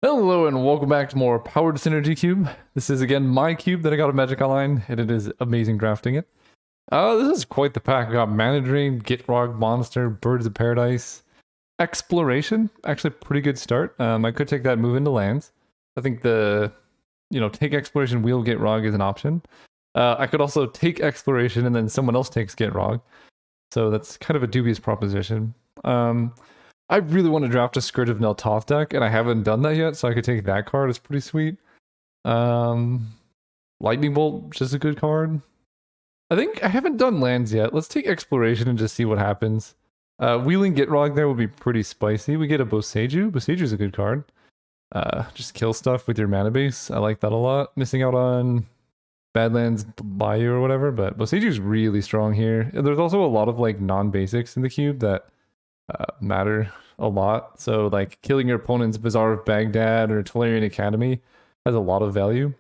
Hello and welcome back to more Powered Synergy Cube. This is again my cube that I got at Magic Online, and it is amazing drafting it. This is quite the pack. I got Mana Drain, Gitrog, Monster, Birds of Paradise, Exploration. Actually, pretty good start. I could take that move into lands. I think take Exploration, wheel Gitrog is an option. I could also take Exploration and then someone else takes Gitrog. So that's kind of a dubious proposition. I really want to draft a Scourge of Neltoth deck, and I haven't done that yet, so I could take that card. It's pretty sweet. Lightning Bolt, just a good card. I think I haven't done lands yet. Let's take Exploration and just see what happens. Wheeling Gitrog there would be pretty spicy. We get a Boseiju. Boseiju's a good card. Just kill stuff with your mana base. I like that a lot. Missing out on Badlands Bayou or whatever, but Boseiju's really strong here. And there's also a lot of like non-basics in the cube that matter a lot. So like killing your opponent's Bazaar of Baghdad or Tolarian Academy has a lot of value.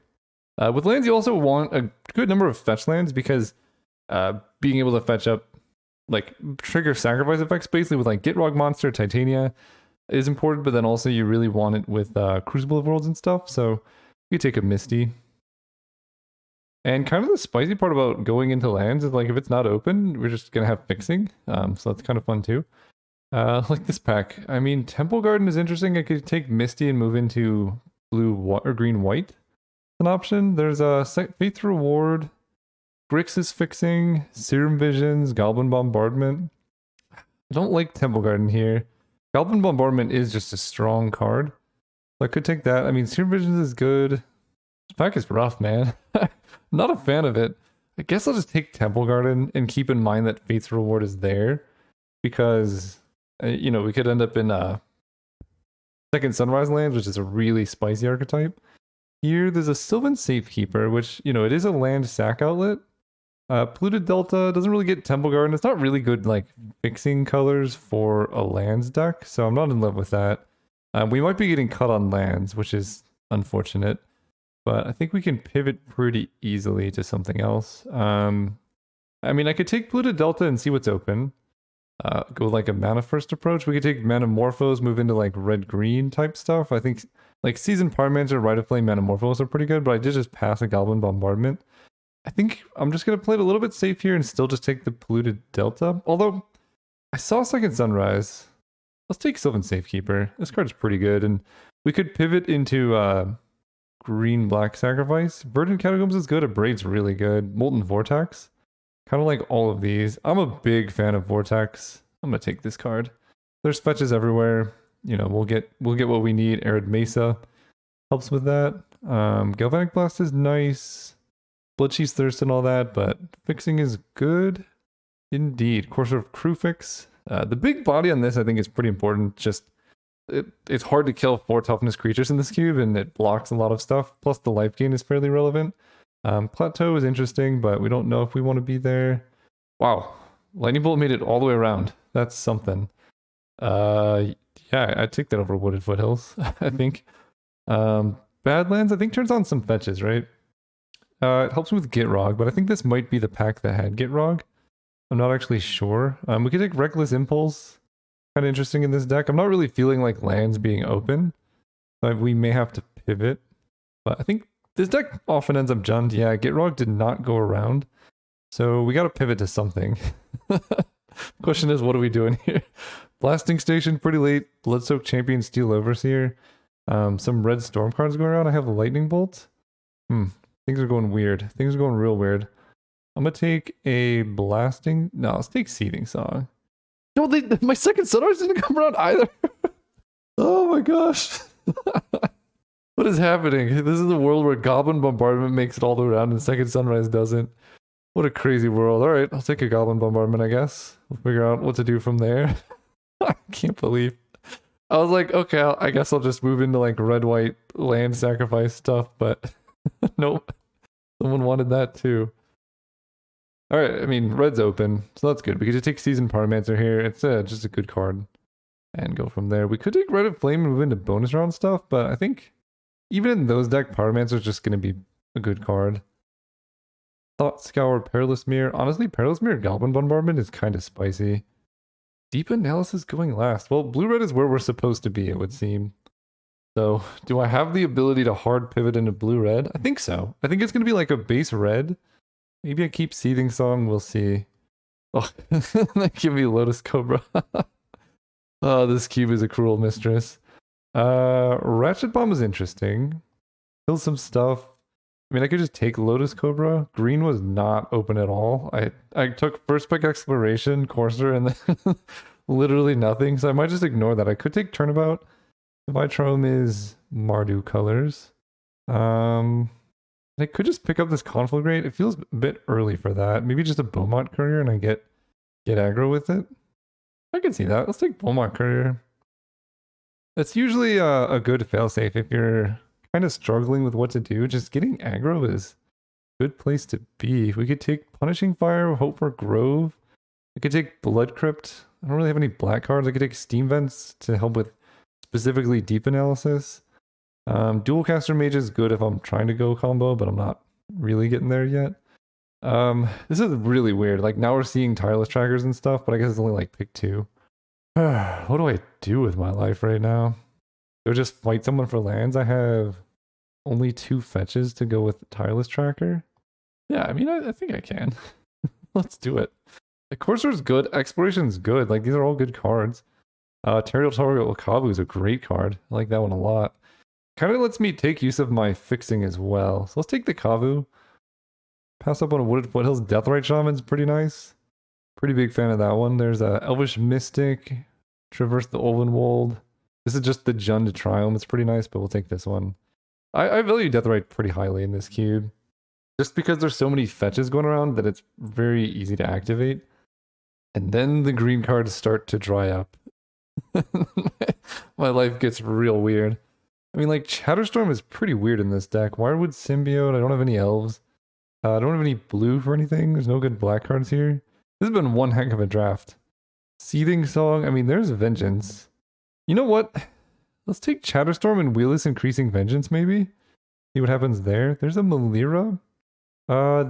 With lands, you also want a good number of fetch lands because being able to fetch up like trigger sacrifice effects basically with like Gitrog Monster, Titania is important, but then also you really want it with Crucible of Worlds and stuff. So you take a Misty. And kind of the spicy part about going into lands is like if it's not open, we're just gonna have fixing. So that's kind of fun too. Like this pack. I mean, Temple Garden is interesting. I could take Misty and move into blue or green white. An option. There's a Faith Reward, Grixis Fixing, Serum Visions, Goblin Bombardment. I don't like Temple Garden here. Goblin Bombardment is just a strong card. So I could take that. I mean, Serum Visions is good. This pack is rough, man. Not a fan of it. I guess I'll just take Temple Garden and keep in mind that Faith's Reward is there because we could end up in Second Sunrise Lands, which is a really spicy archetype. Here, there's a Sylvan Safekeeper, which, it is a land sack outlet. Polluted Delta doesn't really get Temple Garden. It's not really good, like, fixing colors for a lands deck, so I'm not in love with that. We might be getting cut on lands, which is unfortunate, but I think we can pivot pretty easily to something else. I mean, I could take Polluted Delta and see what's open. Go like a mana first approach. We could take Manamorphose, move into like red-green type stuff. I think like Seasoned Pyromancer, Rite of Flame, Manamorphose are pretty good, but I did just pass a Goblin Bombardment. I think I'm just going to play it a little bit safe here and still just take the Polluted Delta. Although, I saw Second Sunrise. Let's take Sylvan Safekeeper. This card's pretty good, and we could pivot into green-black Sacrifice. Verdant Catacombs is good, Abrade's really good. Molten Vortex. Kind of like all of these. I'm a big fan of Vortex. I'm gonna take this card. There's fetches everywhere. We'll get what we need. Arid Mesa helps with that. Galvanic Blast is nice. Bloodchief's Thirst and all that, but fixing is good indeed. Courser of Crewfix. The big body on this I think is pretty important. Just it's hard to kill 4 toughness creatures in this cube, and it blocks a lot of stuff. Plus the life gain is fairly relevant. Plateau is interesting, but we don't know if we want to be there. Wow. Lightning Bolt made it all the way around. That's something. Yeah, I'd take that over Wooded Foothills, I think. Badlands, I think, turns on some fetches, right? It helps with Gitrog, but I think this might be the pack that had Gitrog. I'm not actually sure. We could take Reckless Impulse. Kind of interesting in this deck. I'm not really feeling like lands being open. So we may have to pivot. But I think this deck often ends up junned. Yeah, Gitrog did not go around. So we got to pivot to something. Question is, what are we doing here? Blasting Station pretty late. Bloodsoaked Champion Steel Overseer. Some red storm cards going around. I have a Lightning Bolt. Things are going weird. Things are going real weird. I'm going to take a Blasting... No, let's take Seething Song. No, my Second Sunrise didn't come around either. Oh my gosh. What is happening? This is a world where Goblin Bombardment makes it all the way around and Second Sunrise doesn't. What a crazy world. Alright, I'll take a Goblin Bombardment, I guess. We'll figure out what to do from there. I can't believe. I was like, okay, I guess I'll just move into like red-white land sacrifice stuff, but nope. Someone wanted that too. Alright, I mean, red's open, so that's good. We could just take Seasoned Pyromancer here. It's just a good card. And go from there. We could take Red of Flame and move into bonus round stuff, but I think even in those deck, Pyromancer is just going to be a good card. Thought Scour, Perilous Mirror. Honestly, Perilous Mirror Goblin Bombardment is kind of spicy. Deep Analysis going last. Well, blue-red is where we're supposed to be, it would seem. So, do I have the ability to hard pivot into blue-red? I think so. I think it's going to be like a base red. Maybe I keep Seething Song, we'll see. Oh, give me Lotus Cobra. Oh, this cube is a cruel mistress. Ratchet Bomb is interesting. Kill some stuff. I mean, I could just take Lotus Cobra. Green was not open at all. I took first pick Exploration, Courser, and then literally nothing. So I might just ignore that. I could take Turnabout. The Vitrome is Mardu colors. I could just pick up this Conflagrate. It feels a bit early for that. Maybe just a Beaumont Courier and I get aggro with it. I can see that. Let's take Beaumont Courier. That's usually a good failsafe if you're kind of struggling with what to do. Just getting aggro is a good place to be. We could take Punishing Fire, hope for Grove. I could take Blood Crypt. I don't really have any black cards. I could take Steam Vents to help with specifically deep analysis. Dual Caster Mage is good if I'm trying to go combo, but I'm not really getting there yet. This is really weird. Like now we're seeing tireless trackers and stuff, but I guess it's only like pick 2. What do I do with my life right now? Do I just fight someone for lands? I have only 2 fetches to go with tireless tracker. Yeah, I mean, I think I can. Let's do it. The Courser's good. Exploration's good. Like these are all good cards. Territorial Kavu is a great card. I like that one a lot. Kind of lets me take use of my fixing as well. So let's take the Kavu. Pass up on a Wooded Foothills. Deathrite Shaman's pretty nice. Pretty big fan of that one. There's a Elvish Mystic. Traverse the Olvenwold. This is just the Jund to Triumph. It's pretty nice, but we'll take this one. I value Deathrite pretty highly in this cube. Just because there's so many fetches going around that it's very easy to activate. And then the green cards start to dry up. My life gets real weird. I mean, like, Chatterstorm is pretty weird in this deck. Wirewood Symbiote, I don't have any elves. I don't have any blue for anything. There's no good black cards here. This has been one heck of a draft. Seething Song, I mean, there's Vengeance. You know what? Let's take Chatterstorm and Wheelless Increasing Vengeance, maybe? See what happens there. There's a Melira.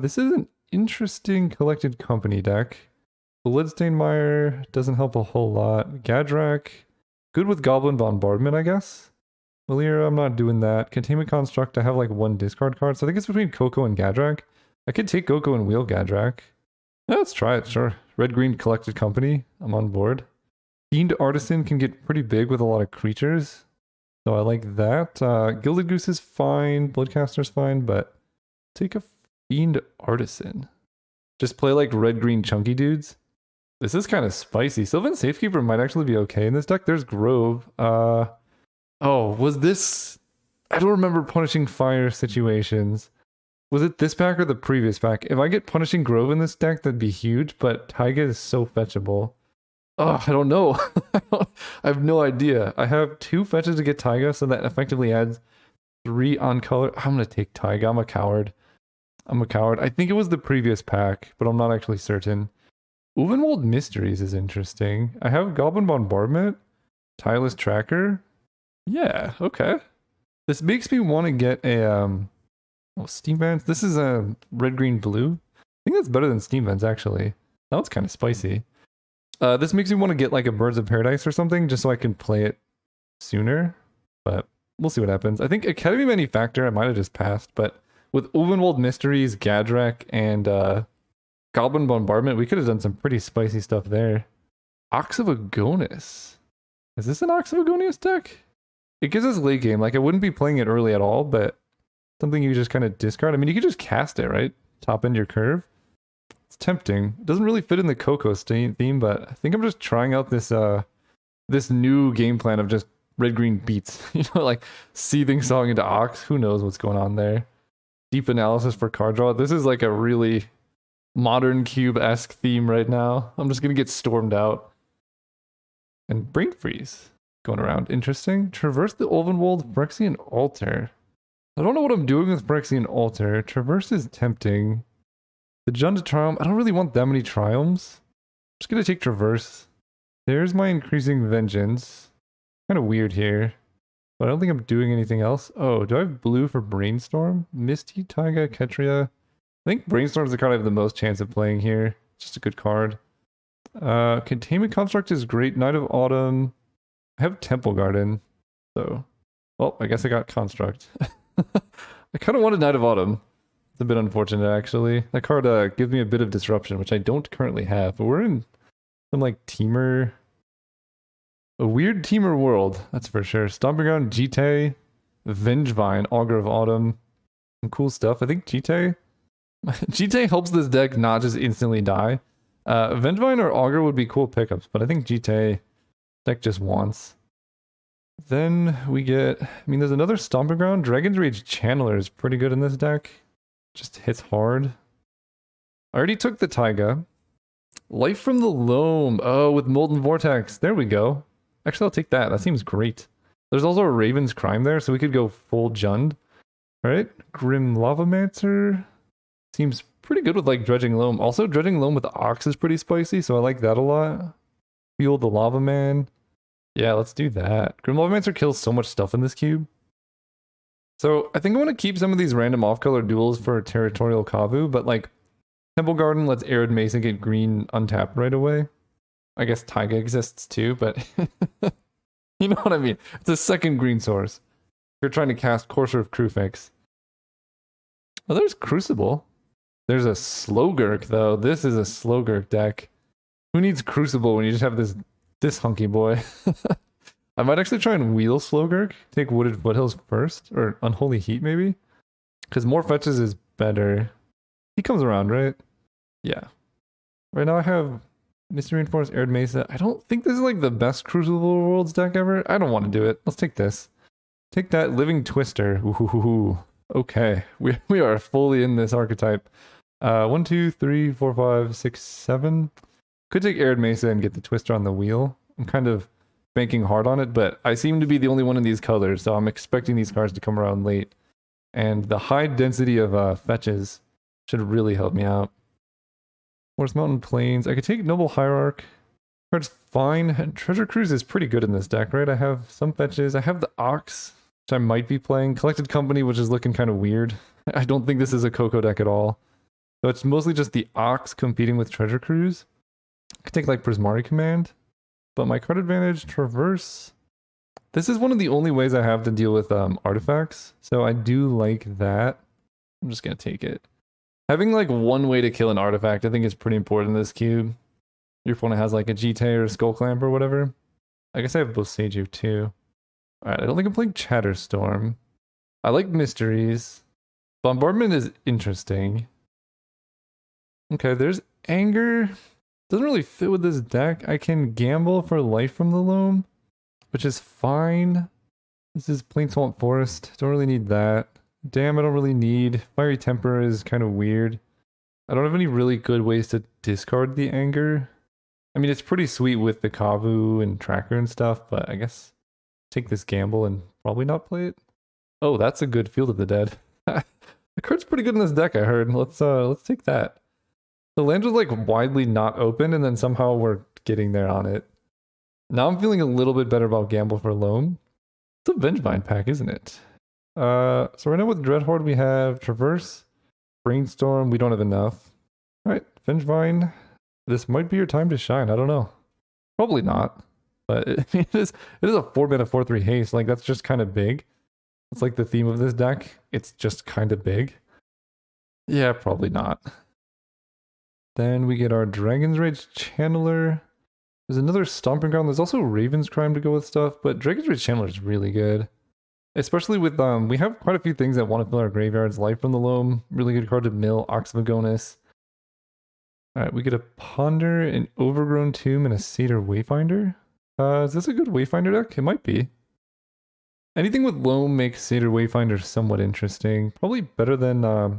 This is an interesting Collected Company deck. Bloodstainmire doesn't help a whole lot. Gadrak, good with Goblin Bombardment, I guess. Melira, I'm not doing that. Containment Construct, I have like 1 discard card, so I think it's between Coco and Gadrak. I could take Coco and wheel Gadrak. Yeah, let's try it, sure. Red-Green Collected Company, I'm on board. Fiend Artisan can get pretty big with a lot of creatures, so I like that. Gilded Goose is fine, Bloodcaster's fine, but take a Fiend Artisan. Just play like red-green chunky dudes. This is kind of spicy. Sylvan Safekeeper might actually be okay in this deck. There's Grove. Oh, was this... I don't remember Punishing Fire situations. Was it this pack or the previous pack? If I get Punishing Grove in this deck, that'd be huge, but Taiga is so fetchable. Oh, I don't know. I have no idea. I have 2 fetches to get Taiga, so that effectively adds 3 on color. I'm going to take Taiga. I'm a coward. I think it was the previous pack, but I'm not actually certain. Ulvenwold Mysteries is interesting. I have Goblin Bombardment, Tireless Tracker. Yeah, okay. This makes me want to get a Steam Vents. This is a red, green, blue. I think that's better than Steam Vents actually. That one's kind of spicy. This makes me want to get like a Birds of Paradise or something just so I can play it sooner. But we'll see what happens. I think Academy Manufacturer I might have just passed, but with Ulvenwold Mysteries, Gadrak, and Goblin Bombardment, we could have done some pretty spicy stuff there. Ox of Agonis. Is this an Ox of Agonis deck? It gives us late game. Like, I wouldn't be playing it early at all, but something you just kind of discard. I mean, you could just cast it, right? Top end your curve. It's tempting. It doesn't really fit in the Coco theme, but I think I'm just trying out this this new game plan of just red-green beats. You know, like Seething Song into Ox. Who knows what's going on there? Deep analysis for card draw. This is like a really modern cube-esque theme right now. I'm just gonna get stormed out. And Brain Freeze going around. Interesting. Traverse the Ulvenwold, Phyrexian Altar. I don't know what I'm doing with Phyrexian Altar. Traverse is tempting. The Jund Triumph, I don't really want that many Triumphs. I'm just gonna take Traverse. There's my Increasing Vengeance. Kind of weird here. But I don't think I'm doing anything else. Oh, do I have blue for Brainstorm? Misty, Taiga, Ketria. I think Brainstorm's the card I have the most chance of playing here. Just a good card. Containment Construct is great. Knight of Autumn. I have Temple Garden, so Well, I guess I got Construct. I kind of wanted Knight of Autumn. It's a bit unfortunate, actually. That card gives me a bit of disruption, which I don't currently have. But we're in some like teamer, a weird teamer world, that's for sure. Stomping Ground, Jite, Vengevine, Augur of Autumn, some cool stuff. I think Jite, Jite helps this deck not just instantly die. Vengevine or Augur would be cool pickups, but I think Jite deck just wants. Then we get, I mean, there's another Stomping Ground. Dragon's Rage Channeler is pretty good in this deck. Just hits hard. I already took the Taiga. Life from the Loam. Oh, with Molten Vortex. There we go. Actually, I'll take that. That seems great. There's also a Raven's Crime there, so we could go full Jund. Alright. Grim Lavamancer. Seems pretty good with, like, Dredging Loam. Also, Dredging Loam with the Ox is pretty spicy, so I like that a lot. Fuel the Lava Man. Yeah, let's do that. Grim Lavamancer kills so much stuff in this cube. So, I think I want to keep some of these random off-color duels for Territorial Kavu, but, like, Temple Garden lets Arid Mesa get green untapped right away. I guess Taiga exists too, but you know what I mean. It's a second green source. You're trying to cast Courser of Krufix. Oh, there's Crucible. There's a Slowgurk, though. This is a Slowgurk deck. Who needs Crucible when you just have this hunky boy? I might actually try and wheel Slowgurk. Take Wooded Foothills first. Or Unholy Heat, maybe? Because more fetches is better. He comes around, right? Yeah. Right now I have Mystery Reinforced Arid Mesa. I don't think this is like the best Crucible Worlds deck ever. I don't want to do it. Let's take this. Take that Living Twister. Ooh. Okay. We are fully in this archetype. 1, 2, 3, 4, 5, 6, 7. Could take Arid Mesa and get the Twister on the wheel. I'm kind of banking hard on it, but I seem to be the only one in these colors, so I'm expecting these cards to come around late. And the high density of fetches should really help me out. Forest Mountain Plains. I could take Noble Hierarch. Card's fine. Treasure Cruise is pretty good in this deck, right? I have some fetches. I have the Ox, which I might be playing. Collected Company, which is looking kind of weird. I don't think this is a Coco deck at all. So it's mostly just the Ox competing with Treasure Cruise. I could take like Prismari Command. But my card advantage, Traverse. This is one of the only ways I have to deal with artifacts. So I do like that. I'm just going to take it. Having like one way to kill an artifact, I think is pretty important in this cube. Your opponent has like a Jite or a Skull Clamp or whatever. I guess I have Boseiju too. Alright, I don't think I'm playing Chatterstorm. I like Mysteries. Bombardment is interesting. Okay, there's Anger. Doesn't really fit with this deck. I can gamble for Life from the Loam, which is fine. This is Plain Swamp Forest. Don't really need that. Damn, I don't really need. Fiery Temper is kind of weird. I don't have any really good ways to discard the Anger. I mean, it's pretty sweet with the Kavu and Tracker and stuff, but I guess take this gamble and probably not play it. Oh, that's a good Field of the Dead. The card's pretty good in this deck, I heard. Let's take that. The land was like widely not open, and then somehow we're getting there on it. Now I'm feeling a little bit better about Gamble for Loam. It's a Vengevine pack, isn't it? So right now with Dreadhorde we have Traverse, Brainstorm. We don't have enough. Alright, Vengevine. This might be your time to shine. I don't know. Probably not. But it is a 4-mana 4/3 haste. Like, that's just kind of big. It's like the theme of this deck. It's just kind of big. Yeah, probably not. Then we get our Dragon's Rage Channeler. There's another Stomping Ground. There's also Raven's Crime to go with stuff, but Dragon's Rage Channeler is really good. Especially with, we have quite a few things that want to fill our graveyards. Life from the Loam, really good card to mill. Ox of Agonis. Alright, we get a Ponder, an Overgrown Tomb, and a Satyr Wayfinder. Is this a good Wayfinder deck? It might be. Anything with Loam makes Satyr Wayfinder somewhat interesting. Probably better than, I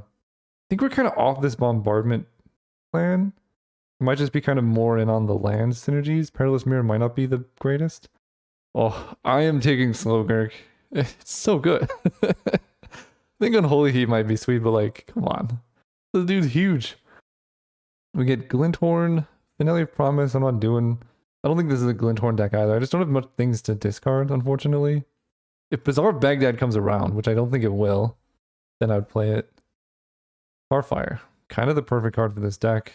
think we're kind of off this Bombardment plan. It might just be kind of more in on the land synergies. Perilous Mirror might not be the greatest. Oh, I am taking Slowgurk. It's so good. I think Unholy Heat might be sweet, but like, come on. This dude's huge. We get Glinthorn, Finale of Promise. I don't think this is a Glinthorn deck either. I just don't have much things to discard, unfortunately. If Bazaar of Baghdad comes around, which I don't think it will, then I would play it. Starfire. Kind of the perfect card for this deck.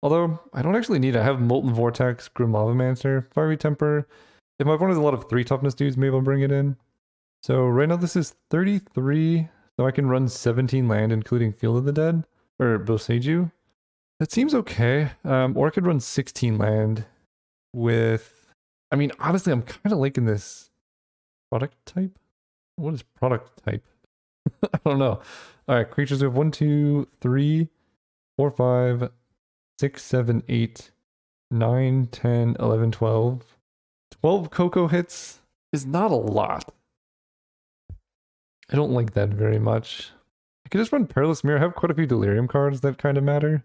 Although, I don't actually need it. I have Molten Vortex, Grim Lavamancer, Fiery Temper. If my opponent has a lot of 3 toughness dudes, maybe I'll bring it in. So right now this is 33, so I can run 17 land, including Field of the Dead, or Boseiju. That seems okay. Or I could run 16 land with... I mean, honestly, I'm kind of liking this product type. What is product type? I don't know. All right, creatures. We have 1, 2, 3, 4, 5, 6, 7, 8, 9, 10, 11, 12. 12 Coco hits is not a lot. I don't like that very much. I could just run Perilous Mirror. I have quite a few Delirium cards that kind of matter. And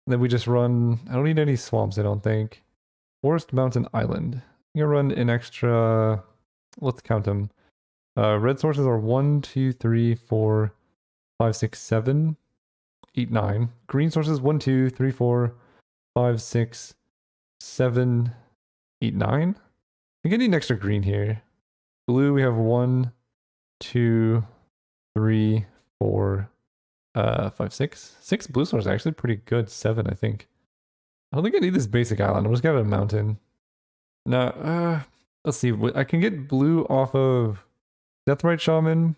then we just run... I don't need any swamps, I don't think. Forest, Mountain, Island. I'm gonna run an extra... Let's count them. Red sources are 1, 2, 3, 4, 5, 6, 7, 8, 9. Green sources 1, 2, 3, 4, 5, 6, 7, 8, 9. I think I need an extra green here. Blue, we have 1, 2, 3, 4, 5, 6. 6 blue sources are actually pretty good. 7, I think. I don't think I need this basic island. I'm just gonna have a mountain. Now, let's see. I can get blue off of Deathrite Shaman.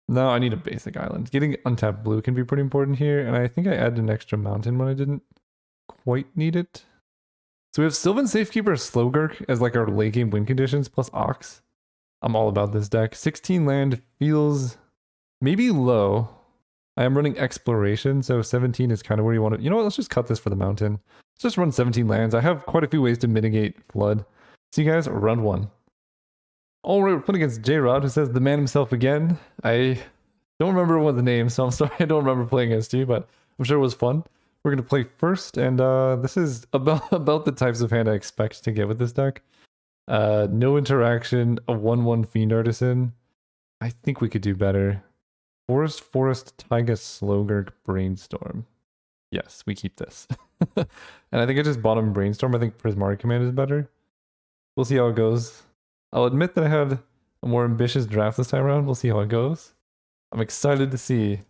No, I need a basic island. Getting untapped blue can be pretty important here, and I think I added an extra mountain when I didn't quite need it. So we have Sylvan Safekeeper Slowgurk as like our late game win conditions plus Ox. I'm all about this deck. 16 land feels maybe low. I am running Exploration, so 17 is kind of where you want to... You know what? Let's just cut this for the mountain. Let's just run 17 lands. I have quite a few ways to mitigate flood. See you guys, round 1. All right, we're playing against J-Rod, who says the man himself again. I don't remember what the name, so I'm sorry I don't remember playing against you, but I'm sure it was fun. We're going to play first, and this is about the types of hand I expect to get with this deck. No interaction, a 1/1 Fiend Artisan. I think we could do better. Forest, Taiga, Slowgurk, Brainstorm. Yes, we keep this. And I think I just bottom Brainstorm. I think Prismari Command is better. We'll see how it goes. I'll admit that I had a more ambitious draft this time around. We'll see how it goes. I'm excited to see.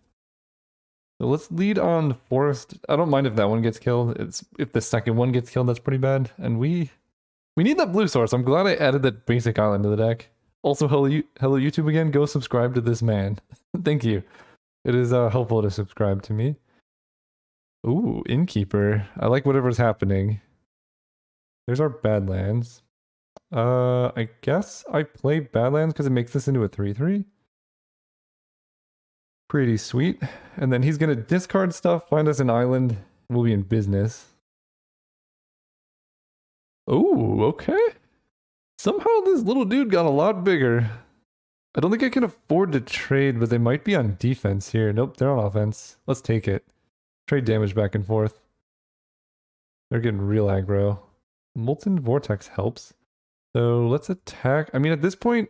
So let's lead on Forest. I don't mind if that one gets killed. It's if the second one gets killed, that's pretty bad. And we need that blue source. I'm glad I added that basic island to the deck. Also, hello YouTube again. Go subscribe to this man. Thank you. It is helpful to subscribe to me. Ooh, Innkeeper. I like whatever's happening. There's our Badlands. I guess I play Badlands because it makes this into a 3/3. Pretty sweet. And then he's gonna discard stuff, find us an island, we'll be in business. Oh, okay. Somehow this little dude got a lot bigger. I don't think I can afford to trade, but they might be on defense here. Nope, they're on offense. Let's take it. Trade damage back and forth. They're getting real aggro. Molten Vortex helps. So let's attack. I mean, at this point,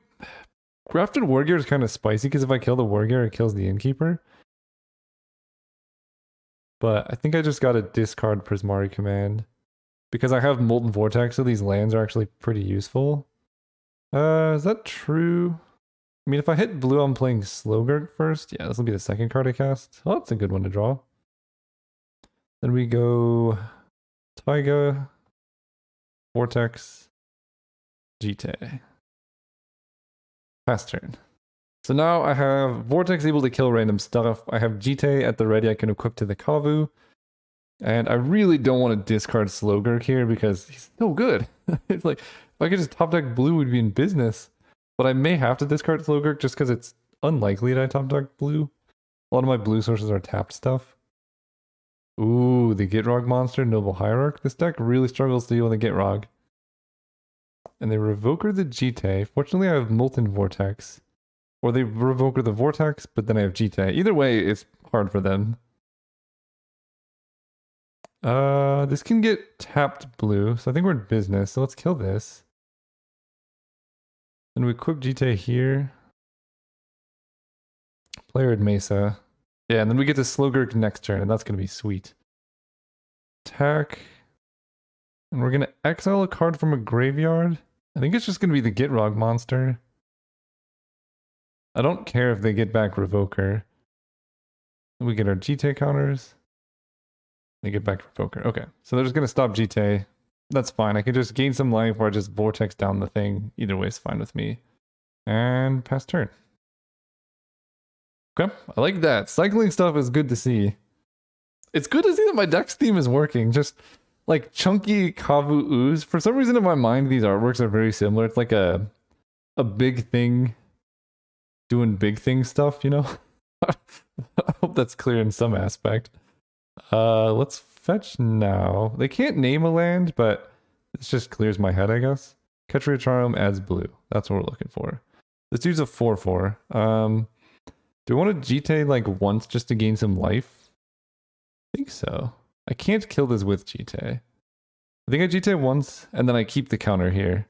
Grafted Wargear is kind of spicy because if I kill the Wargear, it kills the Innkeeper. But I think I just got to discard Prismari Command. Because I have Molten Vortex, so these lands are actually pretty useful. Is that true? I mean, if I hit blue, I'm playing Slowgurk first. Yeah, this will be the second card I cast. Oh, that's a good one to draw. Then we go Taiga, Vortex, Jite. Pass turn. So now I have Vortex able to kill random stuff. I have Jite at the ready I can equip to the Kavu. And I really don't want to discard Slowgurk here because he's so good. It's like, if I could just top deck blue, we'd be in business. But I may have to discard Slowgurk just because it's unlikely that I top deck blue. A lot of my blue sources are tapped stuff. Ooh, the Gitrog monster, Noble Hierarch. This deck really struggles to deal with the Gitrog. And they Revoker the Jite. Fortunately, I have Molten Vortex. Or they Revoker the Vortex, but then I have Jite. Either way, it's hard for them. This can get tapped blue, so I think we're in business. So let's kill this. Then we equip Jite here. Player at Mesa. Yeah, and then we get to Slowgurk next turn, and that's going to be sweet. Attack. And we're going to exile a card from a graveyard. I think it's just going to be the Gitrog monster. I don't care if they get back Revoker. We get our Jite counters. They get back Revoker. Okay, so they're just going to stop Jite. That's fine. I can just gain some life or just Vortex down the thing. Either way is fine with me. And pass turn. Okay, I like that. Cycling stuff is good to see. It's good to see that my deck's theme is working. Just like chunky Kavu Ooze. For some reason in my mind, these artworks are very similar. It's like a big thing doing big thing stuff, you know? I hope that's clear in some aspect. Let's fetch now. They can't name a land, but it just clears my head, I guess. Ketria Charm adds blue. That's what we're looking for. This dude's a 4/4. Do I want to GT like once just to gain some life? I think so. I can't kill this with GT. I think I GT once, and then I keep the counter here.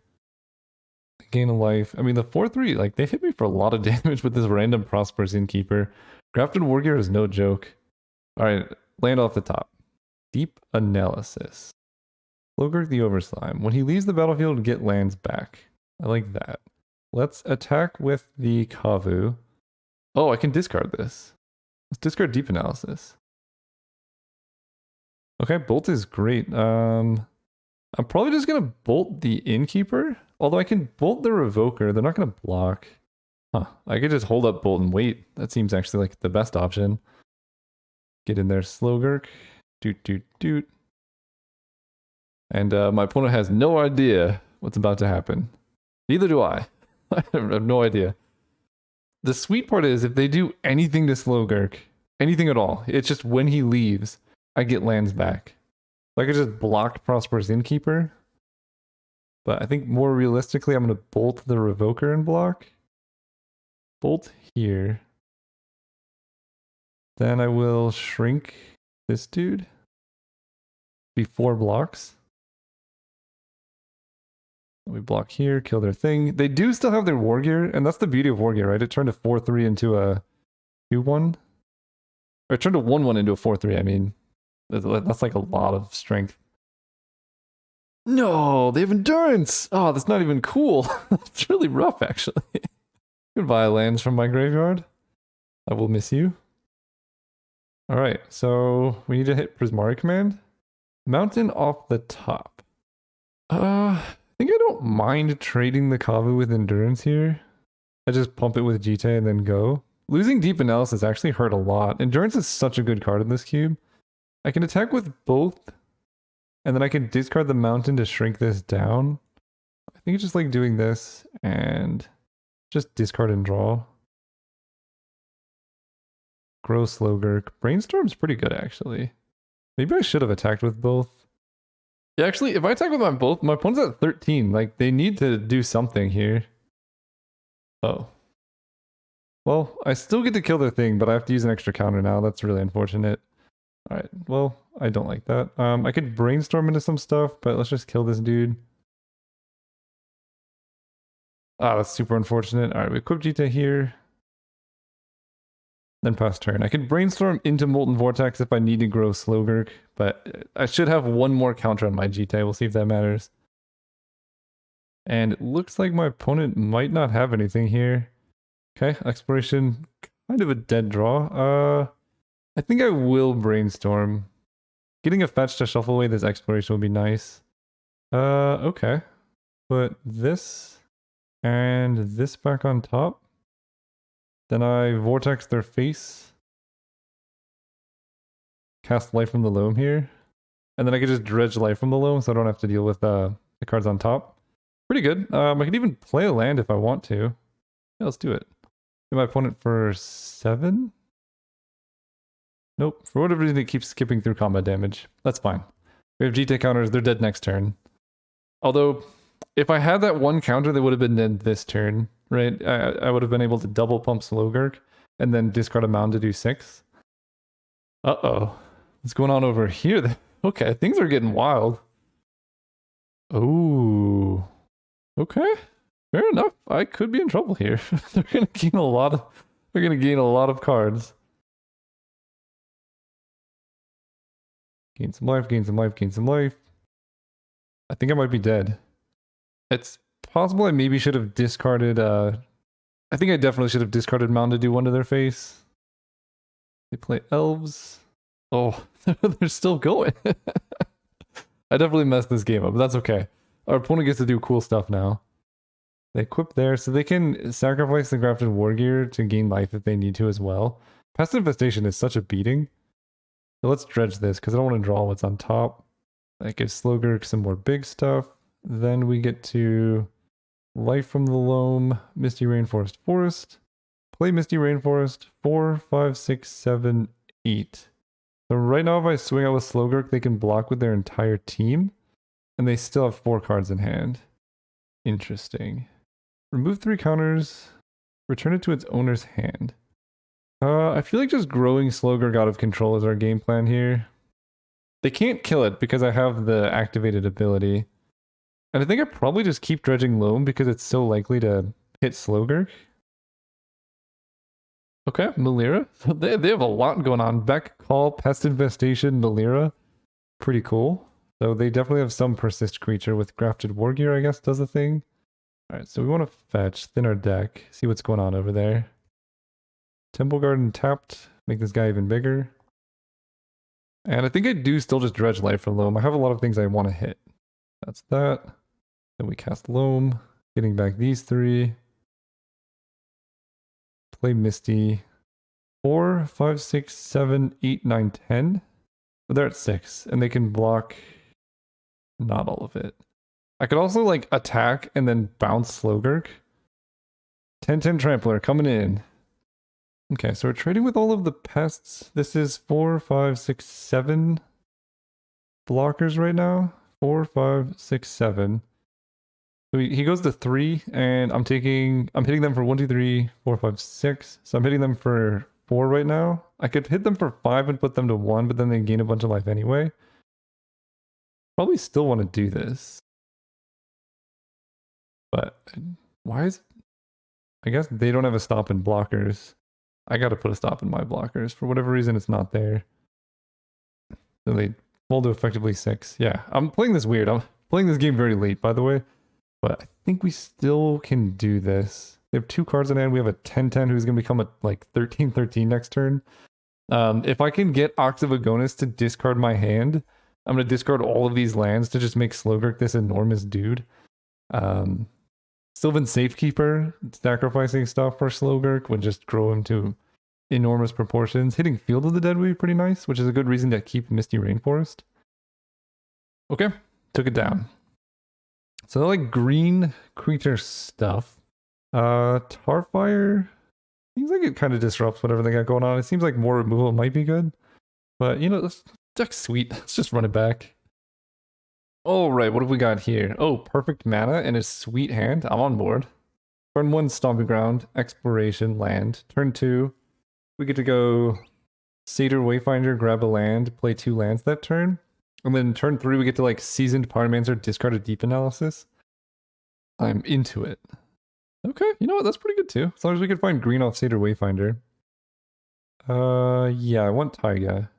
Gain a life. I mean, the 4/3, like, they hit me for a lot of damage with this random Prosperous Innkeeper. Grafted Wargear is no joke. Alright, land off the top. Deep Analysis. Logurk the Overslime. When he leaves the battlefield, get lands back. I like that. Let's attack with the Kavu. Oh, I can discard this. Let's discard Deep Analysis. Okay, Bolt is great. I'm probably just gonna bolt the Innkeeper. Although I can bolt the Revoker, they're not gonna block. Huh. I could just hold up Bolt and wait. That seems actually like the best option. Get in there, Slogurk. Doot doot doot. And my opponent has no idea what's about to happen. Neither do I. I have no idea. The sweet part is if they do anything to Slogurk, anything at all, it's just when he leaves, I get lands back. So I could just block Prosperous Innkeeper. But I think more realistically, I'm going to bolt the Revoker and block. Bolt here. Then I will shrink this dude. Be 4 blocks. We block here, kill their thing. They do still have their Wargear, and that's the beauty of Wargear, right? It turned a 4/3 into a 2/1. Or it turned a 1/1 into a 4/3, I mean. That's like a lot of strength. No, they have endurance. Oh, that's not even cool. It's really rough, actually. Goodbye, lands from my graveyard. I will miss you. All right, so we need to hit Prismari Command. Mountain off the top. I think I don't mind trading the Kavu with endurance here. I just pump it with GT and then go. Losing Deep Analysis actually hurt a lot. Endurance is such a good card in this cube. I can attack with both. And then I can discard the mountain to shrink this down. I think it's just like doing this and just discard and draw. Grow Slogurk. Brainstorm's pretty good actually. Maybe I should have attacked with both. Yeah, actually, if I attack with my both, my opponent's at 13. Like, they need to do something here. Oh. Well, I still get to kill their thing, but I have to use an extra counter now. That's really unfortunate. Alright, well, I don't like that. I could brainstorm into some stuff, but let's just kill this dude. Ah, that's super unfortunate. Alright, we equip Jita here. Then pass turn. I could brainstorm into Molten Vortex if I need to grow Slogurk, but I should have one more counter on my Jita. We'll see if that matters. And it looks like my opponent might not have anything here. Okay, Exploration, kind of a dead draw. I think I will brainstorm. Getting a fetch to shuffle away this Exploration would be nice. Okay. Put this and this back on top. Then I vortex their face. Cast Life from the Loam here. And then I could just dredge Life from the Loam so I don't have to deal with the cards on top. Pretty good. I could even play a land if I want to. Yeah, let's do it. Hit my opponent for 7? Nope. For whatever reason, it keeps skipping through combat damage. That's fine. We have GT counters. They're dead next turn. Although, if I had that one counter, they would have been dead this turn, right? I would have been able to double pump Slogurk and then discard a mound to do 6. Uh-oh. What's going on over here? Okay, things are getting wild. Oh. Okay. Fair enough. I could be in trouble here. They're gonna gain a lot of cards. Gain some life, gain some life, gain some life. I think I might be dead. It's possible I maybe should have discarded, I think I definitely should have discarded Mound to do 1 to their face. They play elves. Oh, they're still going. I definitely messed this game up, but that's okay. Our opponent gets to do cool stuff now. They equip there, so they can sacrifice the grafted war gear to gain life if they need to as well. Pest Infestation is such a beating. So let's dredge this, because I don't want to draw what's on top. That gives Slogurk some more big stuff. Then we get to Life from the Loam, Misty Rainforest Forest. Play Misty Rainforest, 4, 5, 6, 7, 8. So right now if I swing out with Slogurk, they can block with their entire team. And they still have 4 cards in hand. Interesting. Remove 3 counters. Return it to its owner's hand. I feel like just growing Slogurk out of control is our game plan here. They can't kill it because I have the activated ability. And I think I probably just keep dredging Loam because it's so likely to hit Slogurk. Okay, Melira. They have a lot going on. Beck, Call, Pest Infestation, Melira. Pretty cool. So they definitely have some persist creature with Grafted War Gear, I guess, does a thing. Alright, so we want to fetch, thin our deck, see what's going on over there. Temple Garden tapped, make this guy even bigger. And I think I do still just dredge Life from Loam. I have a lot of things I want to hit. That's that. Then we cast Loam, getting back these 3. Play Misty. 4, 5, 6, 7, 8, 9, 10. But they're at 6, and they can block not all of it. I could also like attack and then bounce Slogurk. 10-10 Trampler coming in. Okay, so we're trading with all of the pests. This is 4, 5, 6, 7 blockers right now. 4, 5, 6, 7. So he goes to 3, and I'm hitting them for 1, 2, 3, 4, 5, 6. So I'm hitting them for 4 right now. I could hit them for 5 and put them to 1, but then they gain a bunch of life anyway. Probably still want to do this. But why is... I guess they don't have a stop in blockers. I gotta put a stop in my blockers. For whatever reason, it's not there. So they fall to effectively 6. Yeah, I'm playing this weird. I'm playing this game very late, by the way. But I think we still can do this. They have 2 cards in hand. We have a 10-10 who's going to become a like 13-13 next turn. If I can get Ox of Agonis to discard my hand, I'm going to discard all of these lands to just make Slogurk this enormous dude. Sylvan Safekeeper, sacrificing stuff for Slogurk would just grow him to enormous proportions. Hitting Field of the Dead would be pretty nice, which is a good reason to keep Misty Rainforest. Okay, took it down. So they're like green creature stuff. Tarfire seems like it kind of disrupts whatever they got going on. It seems like more removal might be good. But you know, this deck's sweet. Let's just run it back. All right, what have we got here? Oh, perfect mana and a sweet hand. I'm on board. Turn 1, Stomping Ground, Exploration, Land. Turn 2, we get to go Satyr Wayfinder, grab a land, play 2 lands that turn. And then turn 3, we get to like Seasoned Pyromancer, discard a Deep Analysis. I'm into it. Okay, you know what? That's pretty good too. As long as we can find green off Satyr Wayfinder. Yeah, I want Taiga.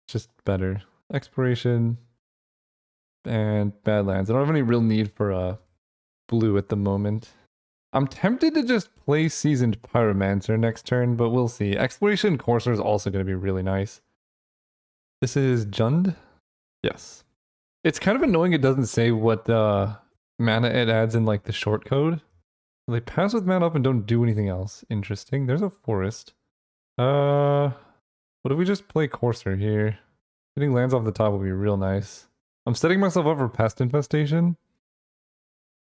Just better. Exploration. And Badlands. I don't have any real need for blue at the moment. I'm tempted to just play Seasoned Pyromancer next turn, but we'll see. Exploration Courser is also going to be really nice. This is Jund? Yes. It's kind of annoying it doesn't say what mana it adds in like the short code. They pass with mana up and don't do anything else. Interesting. There's a forest. What if we just play Courser here? Getting lands off the top would be real nice. I'm setting myself up for Pest Infestation.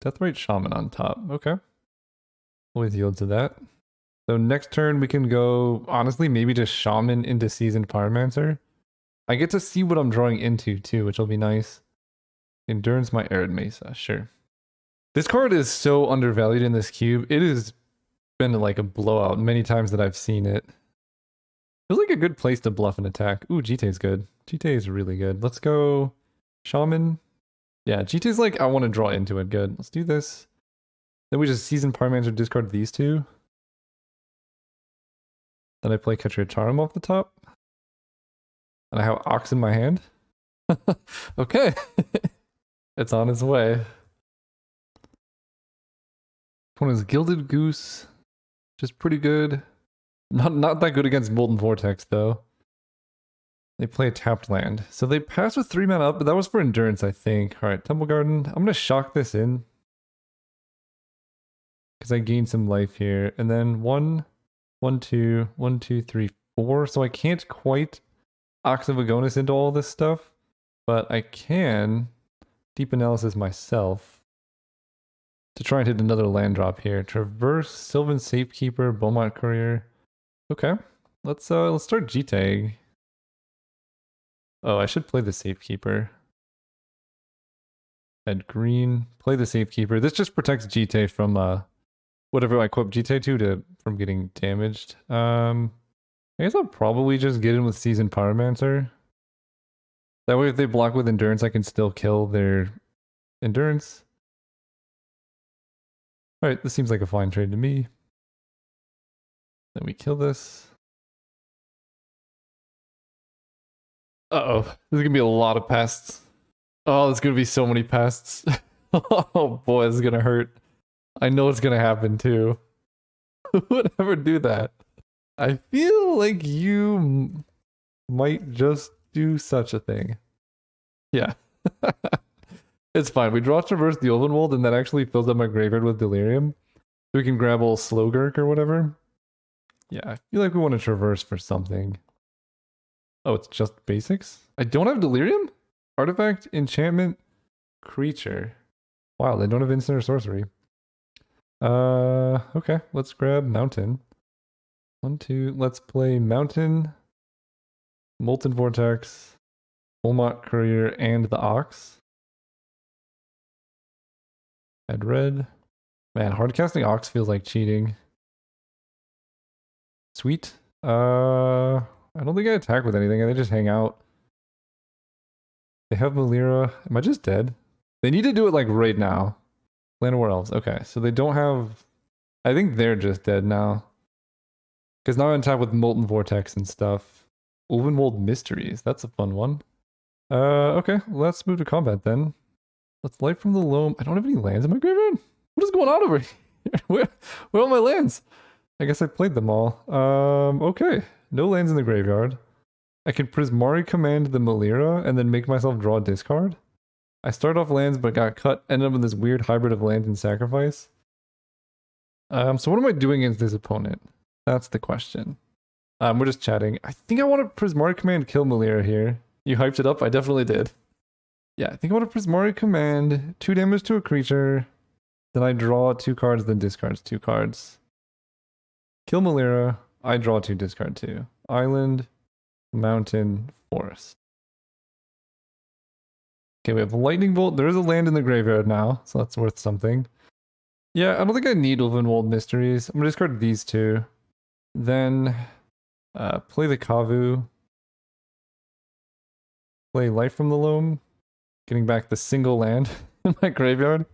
Deathrite Shaman on top. Okay. Always yield to that. So next turn we can go, honestly, maybe just Shaman into Seasoned Pyromancer. I get to see what I'm drawing into too, which will be nice. Endurance my Arid Mesa, sure. This card is so undervalued in this cube. It has been like a blowout many times that I've seen it. Feels like a good place to bluff and attack. Ooh, Jite's good. Jite is really good. Let's go Shaman. Yeah, Jite's like, I want to draw into it. Good. Let's do this. Then we just Seasoned Pyromancer, discard these 2. Then I play Ketria Charm off the top. And I have Ox in my hand. Okay. It's on its way. One is Gilded Goose, which is pretty good. Not that good against Molten Vortex, though. They play a tapped land. So they pass with 3 mana up, but that was for Endurance, I think. Alright, Temple Garden. I'm going to shock this in. because I gained some life here. And then 1, 1, 2, 1, 2, 3, 4. So I can't quite Ox of Agonis into all this stuff, but I can deep analysis myself to try and hit another land drop here. Traverse, Sylvan Safekeeper, Beaumont Courier. Okay, let's start G-Tag. Oh, I should play the Safekeeper. Add green, play the Safekeeper. This just protects G-Tag from whatever I equip G-Tag to from getting damaged. I guess I'll probably just get in with Seasoned Pyromancer. That way if they block with Endurance, I can still kill their Endurance. Alright, this seems like a fine trade to me. Then we kill this. Uh-oh, there's gonna be a lot of pests. Oh, there's gonna be so many pests. Oh boy, this is gonna hurt. I know it's gonna happen too. Who would ever do that? I feel like you might just do such a thing. Yeah. It's fine. We draw Traverse the Ulvenwald, and that actually fills up my graveyard with Delirium. So we can grab old Slowgurk or whatever. Yeah, I feel like we want to Traverse for something. Oh, it's just basics? I don't have Delirium? Artifact, enchantment, creature. Wow, they don't have instant or sorcery. Okay, let's grab Mountain. 1, 2, let's play Mountain, Molten Vortex, Beaumont Courier, and the Ox. Add red. Man, hardcasting Ox feels like cheating. Sweet. I don't think I attack with anything. They just hang out. They have Malira. Am I just dead? They need to do it like right now. Llanowar Elves. Okay, so they don't have... I think they're just dead now. Because now I'm on top with Molten Vortex and stuff. Ulvenwald Mysteries. That's a fun one. Okay, let's move to combat then. Let's Light from the Loam. I don't have any lands in my graveyard? What is going on over here? Where are all my lands? I guess I played them all. Okay. No lands in the graveyard. I can Prismari command the Malira and then make myself draw a discard. I started off lands but got cut, ended up in this weird hybrid of land and sacrifice. So what am I doing against this opponent? That's the question. We're just chatting. I think I want to Prismari command kill Malira here. You hyped it up? I definitely did. Yeah, I think I want to Prismari command, 2 damage to a creature, then I draw 2 cards, then discards 2 cards. Kill Malira, I draw 2, discard 2. Island, mountain, forest. Okay, we have Lightning Bolt. There is a land in the graveyard now, so that's worth something. Yeah, I don't think I need Ulvenwald Mysteries. I'm gonna discard these 2. Then play the Kavu. Play Light from the Loam. Getting back the single land in my graveyard.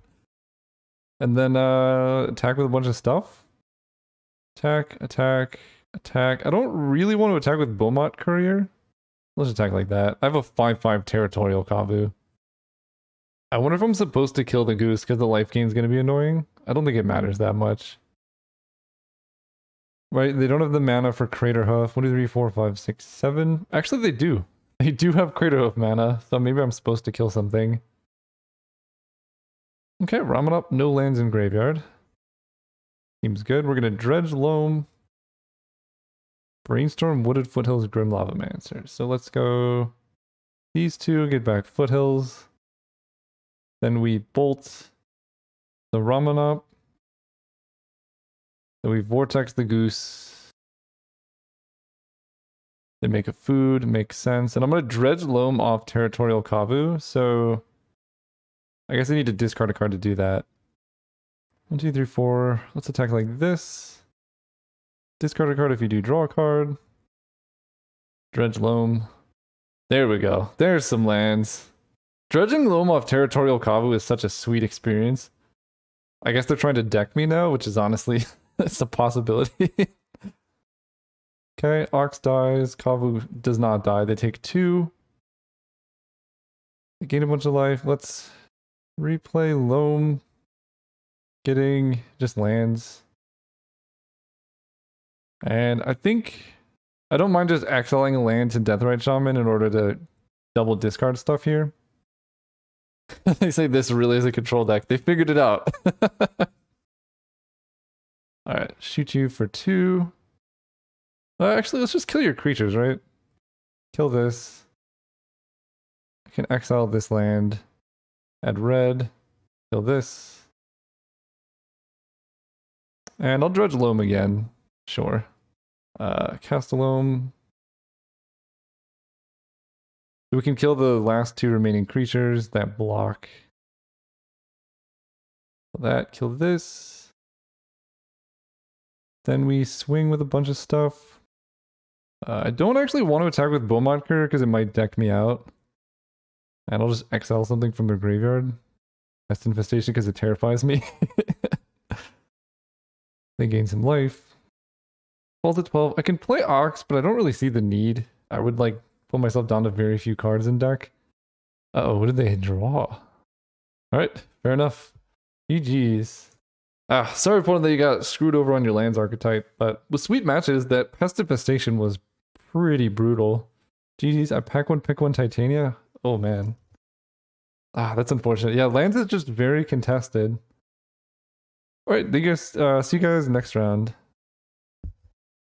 And then attack with a bunch of stuff. Attack, attack, attack. I don't really want to attack with Beaumont Courier. Let's attack like that. I have a 5/5 Territorial Kavu. I wonder if I'm supposed to kill the goose because the life gain is going to be annoying. I don't think it matters that much. Right, they don't have the mana for Crater Hoof. 1, 2, 3, 4, 5, 6, 7. Actually, they do. They do have Crater Hoof mana, so maybe I'm supposed to kill something. Okay, ramen up, no lands in graveyard. Seems good. We're gonna Dredge Loam. Brainstorm, Wooded Foothills, Grim Lavamancer. So let's go these 2, get back Foothills. Then we bolt the ramen up. Then we Vortex the Goose. They make a food, makes sense. And I'm going to Dredge Loam off Territorial Kavu, so I guess I need to discard a card to do that. 1, 2, 3, 4. Let's attack like this. Discard a card if you do draw a card. Dredge Loam. There we go. There's some lands. Dredging Loam off Territorial Kavu is such a sweet experience. I guess they're trying to deck me now, which is honestly, it's a possibility. Okay, Ox dies. Kavu does not die. They take 2. They gain a bunch of life. Let's replay Loam. Getting just lands. And I think I don't mind just exiling a land to Deathrite Shaman in order to double discard stuff here. They say this really is a control deck. They figured it out. Alright, shoot you for 2. Actually, let's just kill your creatures, right? Kill this. I can exile this land. Add red. Kill this. And I'll dredge loam again. Sure. Cast a loam. We can kill the last 2 remaining creatures that block. Kill that, kill this. Then we swing with a bunch of stuff. I don't actually want to attack with Bowmarker because it might deck me out. And I'll just exile something from the graveyard. Pest Infestation because it terrifies me. They gain some life. 12 to 12. I can play Ox, but I don't really see the need. I would like put myself down to very few cards in deck. Uh-oh, what did they draw? Alright, fair enough. GG's. Sorry opponent that you got screwed over on your lands archetype, but with sweet matches, that Pest Infestation was pretty brutal. GG's, I pack one, pick one Titania. Oh man. That's unfortunate. Yeah, lands is just very contested. Alright, see you guys next round.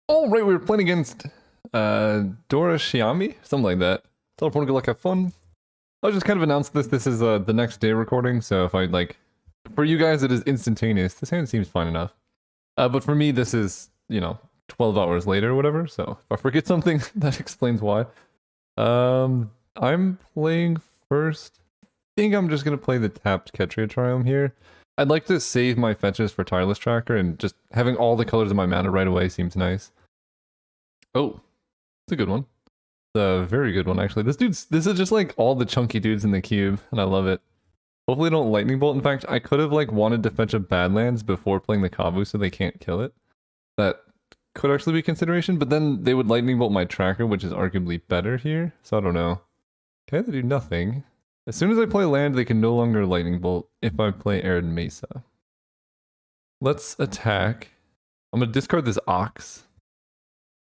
Alright, we were playing against Dora Shiami, something like that. Tell opponent good luck, have fun. I'll just kind of announce this. This is the next day recording, so if I like, for you guys it is instantaneous. This hand seems fine enough. But for me, this is, 12 hours later or whatever, so if I forget something, that explains why. I'm playing first. I think I'm just going to play the tapped Ketria Triumph here. I'd like to save my fetches for Tireless Tracker, and just having all the colors of my mana right away seems nice. Oh, it's a good one. It's a very good one, actually. This is just like all the chunky dudes in the cube, and I love it. Hopefully I don't Lightning Bolt. In fact, I could have like wanted to fetch a Badlands before playing the Kavu so they can't kill it. That could actually be consideration, but then they would Lightning Bolt my tracker, which is arguably better here, so I don't know. Okay, they do nothing. As soon as I play land, they can no longer Lightning Bolt if I play Arid Mesa. Let's attack. I'm going to discard this Ox.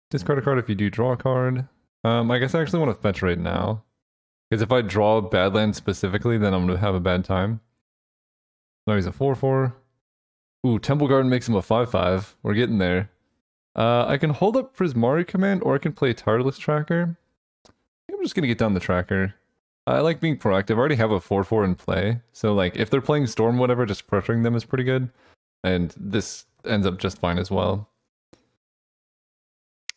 Discard a card if you do draw a card. I guess I actually want to fetch right now. Because if I draw Badlands specifically, then I'm going to have a bad time. Now he's a 4-4. Ooh, Temple Garden makes him a 5-5. We're getting there. I can hold up Prismari Command, or I can play Tireless Tracker. I think I'm just going to get down the Tracker. I like being proactive. I already have a 4-4 in play. So like if they're playing Storm, whatever, just pressuring them is pretty good. And this ends up just fine as well.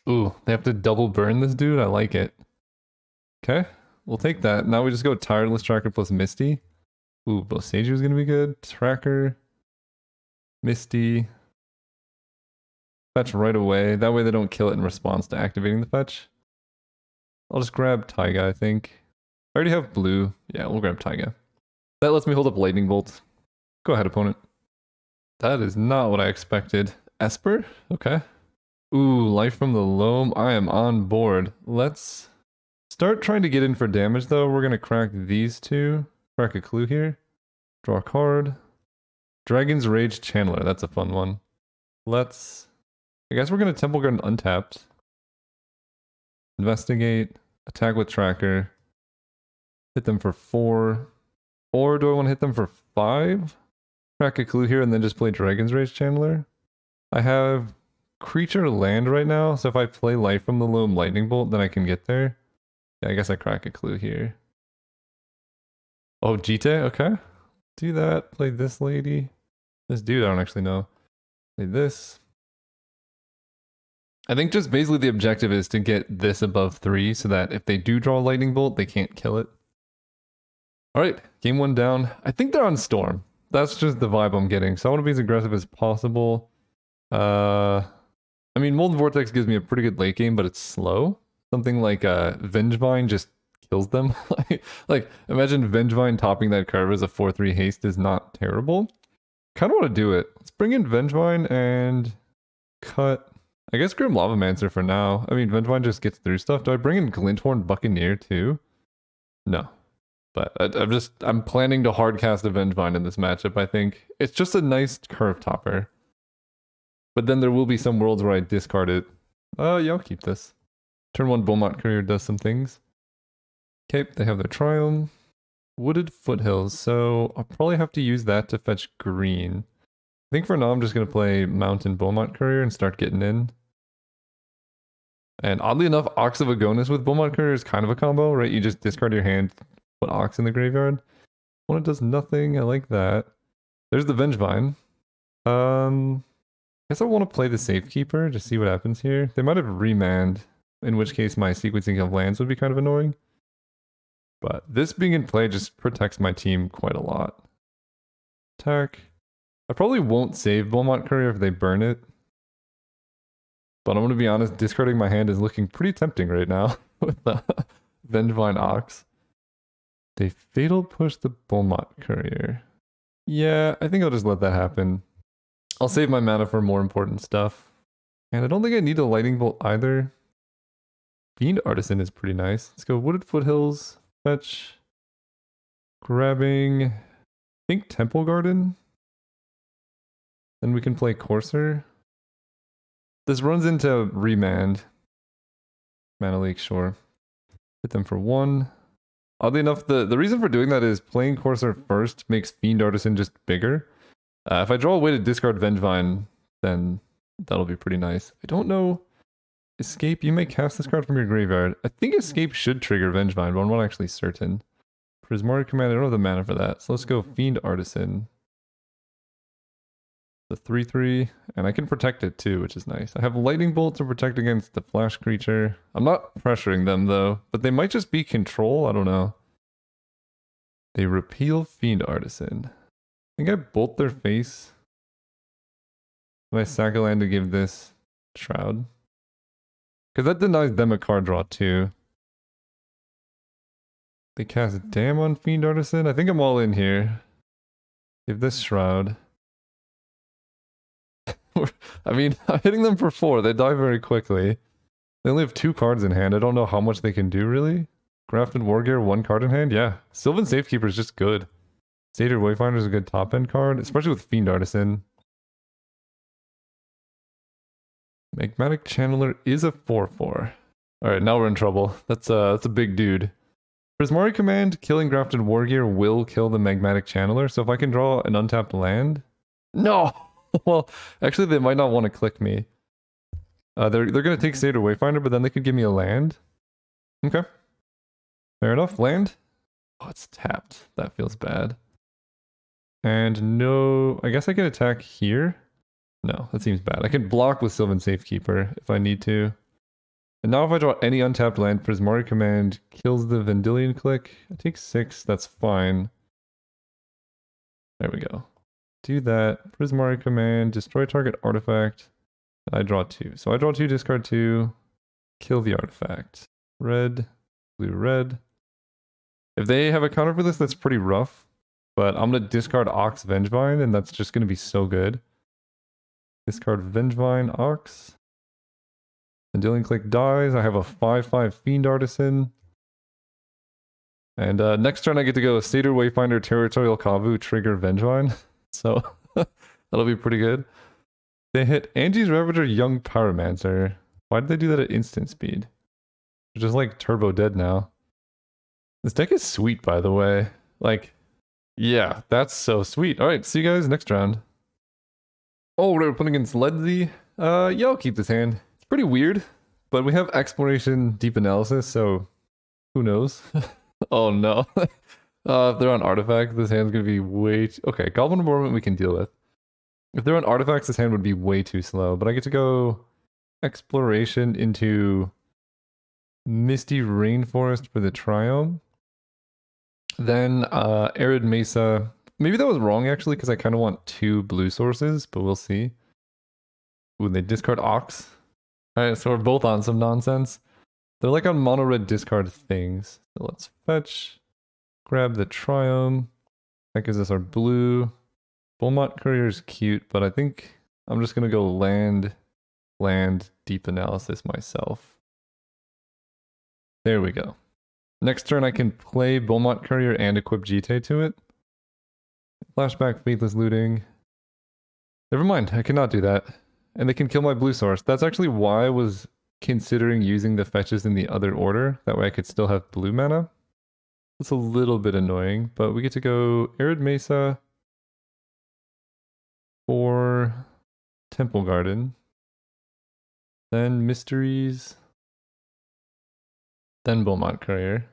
Ooh, they have to double burn this dude? I like it. Okay, we'll take that. Now we just go Tireless Tracker plus Misty. Ooh, Boseiju is going to be good. Tracker. Misty. Fetch right away. That way they don't kill it in response to activating the fetch. I'll just grab Taiga, I think. I already have blue. Yeah, we'll grab Taiga. That lets me hold up Lightning Bolt. Go ahead, opponent. That is not what I expected. Esper? Okay. Ooh, Life from the Loam. I am on board. Let's start trying to get in for damage, though. We're going to crack these two. Crack a clue here. Draw a card. Dragon's Rage Channeler. That's a fun one. I guess we're going to Temple Garden untapped. Investigate. Attack with Tracker. Hit them for 4. Or do I want to hit them for 5? Crack a clue here and then just play Dragon's Rage Channeler. I have creature land right now, so if I play Life from the Loam Lightning Bolt, then I can get there. Yeah, I guess I crack a clue here. Oh, Jite? Okay. Do that. Play this lady. This dude, I don't actually know. Play this. I think just basically the objective is to get this above 3 so that if they do draw a Lightning Bolt, they can't kill it. Alright, game 1 down. I think they're on Storm. That's just the vibe I'm getting. So I want to be as aggressive as possible. I mean, Molten Vortex gives me a pretty good late game, but it's slow. Something like Vengevine just kills them. like, imagine Vengevine topping that card as a 4-3 haste is not terrible. Kind of want to do it. Let's bring in Vengevine and cut... I guess Grim Lavamancer for now. I mean, Vengevine just gets through stuff. Do I bring in Glinthorn Buccaneer too? No. But I'm planning to hardcast a Vengevine in this matchup, I think. It's just a nice curve topper. But then there will be some worlds where I discard it. Yeah, I'll keep this. Turn 1 Beaumont Courier does some things. Okay, they have their Triumph. Wooded Foothills, so I'll probably have to use that to fetch green. I think for now I'm just going to play Mountain Beaumont Courier and start getting in. And oddly enough, Ox of Agonis with Beaumont Courier is kind of a combo, right? You just discard your hand, put Ox in the graveyard. When it does nothing, I like that. There's the Vengevine. I guess I want to play the Safekeeper, just see what happens here. They might have remanned, in which case my sequencing of lands would be kind of annoying. But this being in play just protects my team quite a lot. Attack. I probably won't save Beaumont Courier if they burn it. But I'm going to be honest, discarding my hand is looking pretty tempting right now with the Vengevine Ox. They Fatal Push the Beaumont Courier. Yeah, I think I'll just let that happen. I'll save my mana for more important stuff. And I don't think I need a Lightning Bolt either. Fiend Artisan is pretty nice. Let's go Wooded Foothills. Fetch. Grabbing, I think, Temple Garden. Then we can play Courser. This runs into Remand. Mana Leak, sure. Hit them for 1. Oddly enough, the reason for doing that is playing Courser first makes Fiend Artisan just bigger. If I draw a way to discard Vengevine, then that'll be pretty nice. I don't know. Escape, you may cast this card from your graveyard. I think Escape should trigger Vengevine, but I'm not actually certain. Prismari Command, I don't have the mana for that. So let's go Fiend Artisan. The 3/3, and I can protect it too, which is nice. I have Lightning Bolt to protect against the flash creature. I'm not pressuring them though, but they might just be control, I don't know. They repeal Fiend Artisan. I think I bolt their face. And I sack a land to give this Shroud. Because that denies them a card draw too. They cast Dam on Fiend Artisan. I think I'm all in here. Give this Shroud. I mean, I'm hitting them for 4. They die very quickly. They only have 2 cards in hand. I don't know how much they can do, really. Grafted Wargear, 1 card in hand? Yeah. Sylvan Safekeeper is just good. Satyr Wayfinder is a good top-end card, especially with Fiend Artisan. Magmatic Channeler is a 4/4. Alright, now we're in trouble. That's a big dude. Prismari Command, killing Grafted Wargear will kill the Magmatic Channeler, so if I can draw an untapped land... No! Well, actually, they might not want to click me. They're going to take Satyr Wayfinder, but then they could give me a land. Okay. Fair enough. Land. Oh, it's tapped. That feels bad. And no... I guess I can attack here? No, that seems bad. I can block with Sylvan Safekeeper if I need to. And now if I draw any untapped land, Prismari Command kills the Vendilion click. I take 6. That's fine. There we go. Do that. Prismari Command, destroy target artifact. I draw 2. So I draw 2, discard 2, kill the artifact. Red, blue, red. If they have a counter for this, that's pretty rough. But I'm going to discard Ox Vengevine, and that's just going to be so good. Discard Vengevine, Ox. Vendilion click dies. I have a 5/5 Fiend Artisan. And next turn I get to go Satyr Wayfinder, Territorial Kavu, trigger Vengevine. So that'll be pretty good. They hit Angie's Ravager, Young Pyromancer. Why did they do that at instant speed? They're just like turbo dead now. This deck is sweet, by the way. Like, yeah, that's so sweet. Alright, see you guys next round. Oh, we're playing against Ledzy. Yeah, I'll keep this hand. It's pretty weird, but we have Exploration, Deep Analysis, so who knows? Oh no. If they're on artifacts, this hand's gonna be way okay, Goblin Bombardment we can deal with. If they're on artifacts, this hand would be way too slow, but I get to go Exploration into Misty Rainforest for the Triome. Then Arid Mesa. Maybe that was wrong actually, because I kind of want 2 blue sources, but we'll see. Ooh, they discard Ox. Alright, so we're both on some nonsense. They're like on mono red discard things. So let's fetch. Grab the Triome. That gives us our blue. Beaumont Courier is cute, but I think I'm just going to go land, Deep Analysis myself. There we go. Next turn I can play Beaumont Courier and equip Jite to it. Flashback, Faithless Looting. Never mind, I cannot do that. And they can kill my blue source. That's actually why I was considering using the fetches in the other order. That way I could still have blue mana. It's a little bit annoying, but we get to go Arid Mesa. 4 Temple Garden. Then Mysteries. Then Beaumont Courier.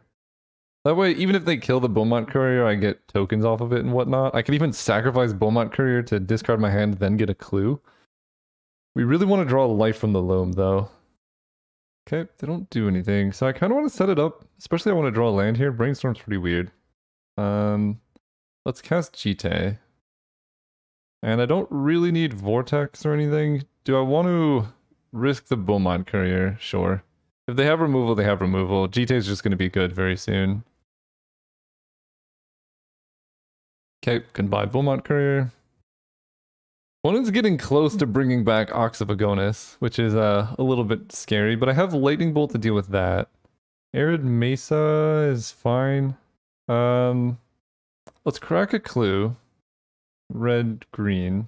That way, even if they kill the Beaumont Courier, I get tokens off of it and whatnot. I can even sacrifice Beaumont Courier to discard my hand, then get a clue. We really want to draw Life from the Loam, though. Okay, they don't do anything. So I kind of want to set it up. Especially I want to draw a land here. Brainstorm's pretty weird. Let's cast Jite. And I don't really need Vortex or anything. Do I want to risk the Beaumont Courier? Sure. If they have removal, they have removal. Jite is just going to be good very soon. Okay, goodbye Beaumont Courier. Opponent's getting close to bringing back Ox of Agonis, which is a little bit scary, but I have Lightning Bolt to deal with that. Arid Mesa is fine. Let's crack a clue. Red, green.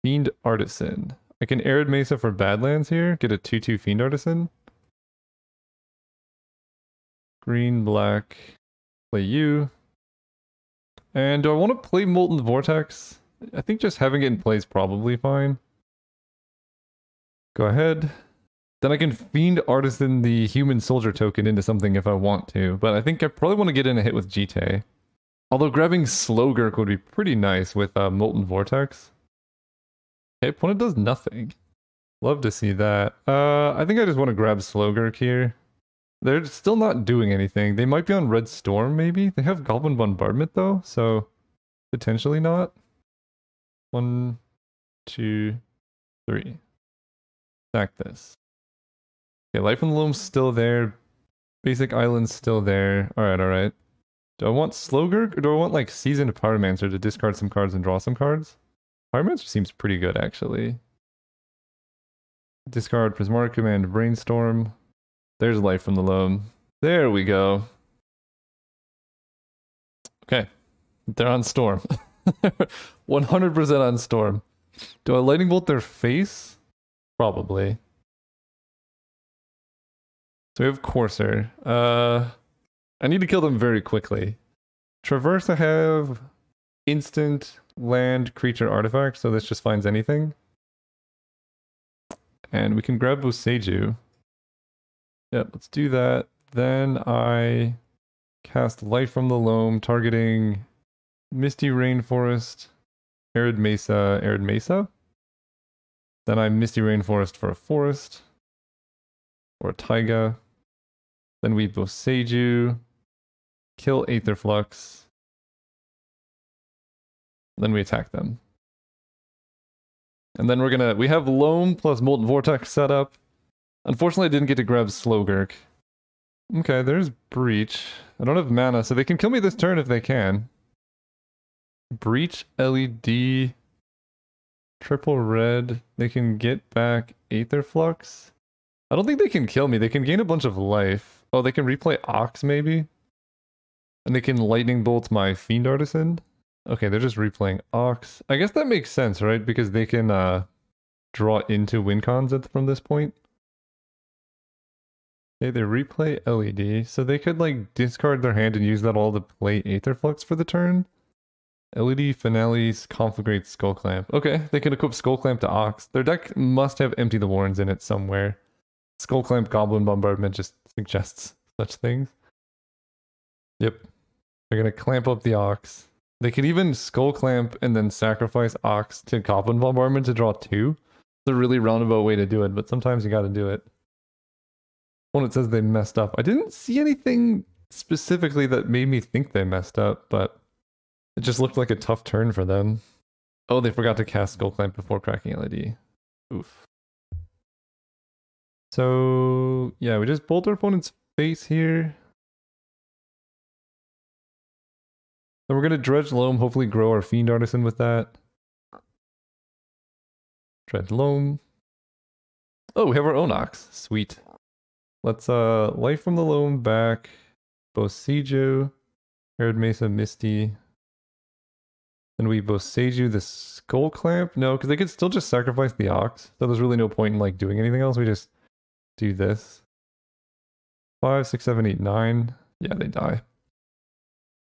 Fiend Artisan. I can Arid Mesa for Badlands here. Get a 2/2 Fiend Artisan. Green, black. Play you. And do I want to play Molten Vortex? I think just having it in play is probably fine. Go ahead. Then I can Fiend Artisan the Human Soldier token into something if I want to. But I think I probably want to get in a hit with Jite. Although grabbing Slogurk would be pretty nice with Molten Vortex. Okay, opponent does nothing. Love to see that. I think I just want to grab Slogurk here. They're still not doing anything. They might be on Red Storm, maybe? They have Goblin Bombardment, though, so potentially not. 1, 2, 3. Stack this. Okay, Life in the Loam's still there. Basic Island's still there. Alright. Do I want Slogurk, or do I want, like, Seasoned Pyromancer to discard some cards and draw some cards? Pyromancer seems pretty good, actually. Discard Prismatic Command, Brainstorm. There's Life from the Loam. There we go. Okay. They're on Storm. 100% on Storm. Do I Lightning Bolt their face? Probably. So we have Courser. I need to kill them very quickly. Traverse, I have instant land creature artifact, so this just finds anything. And we can grab Boseiju. Yep, let's do that. Then I cast Life from the Loam, targeting Misty Rainforest, Arid Mesa. Then I Misty Rainforest for a forest, or a taiga. Then we Boseiju, kill Aetherflux. Then we attack them. And then we have Loam plus Molten Vortex set up. Unfortunately, I didn't get to grab Slogurk. Okay, there's Breach. I don't have mana, so they can kill me this turn if they can. Breach, LED, triple red. They can get back Aetherflux. I don't think they can kill me. They can gain a bunch of life. Oh, they can replay Ox, maybe? And they can Lightning Bolt my Fiend Artisan. Okay, they're just replaying Ox. I guess that makes sense, right? Because they can draw into win cons from this point. Okay, they replay LED, so they could like discard their hand and use that all to play Aetherflux for the turn. LED Finales Conflagrate Skull Clamp. Okay, they can equip Skull Clamp to Ox. Their deck must have Empty the Warrens in it somewhere. Skull Clamp Goblin Bombardment just suggests such things. Yep. They're gonna clamp up the Ox. They can even Skull Clamp and then sacrifice Ox to Goblin Bombardment to draw 2. It's a really roundabout way to do it, but sometimes you gotta do it. When it says they messed up, I didn't see anything specifically that made me think they messed up, but it just looked like a tough turn for them. Oh, they forgot to cast Skull Clamp before cracking LED. Oof. So, yeah, we just bolt our opponent's face here. Then we're going to Dredge Loam, hopefully grow our Fiend Artisan with that. Dredge Loam. Oh, we have our own Ox. Sweet. Let's Life from the Loam back. Boseiju. Arid Mesa Misty. Then we Boseiju the Skull Clamp? No, because they could still just sacrifice the Ox. So there's really no point in like doing anything else. We just do this. 5, 6, 7, 8, 9. Yeah, they die.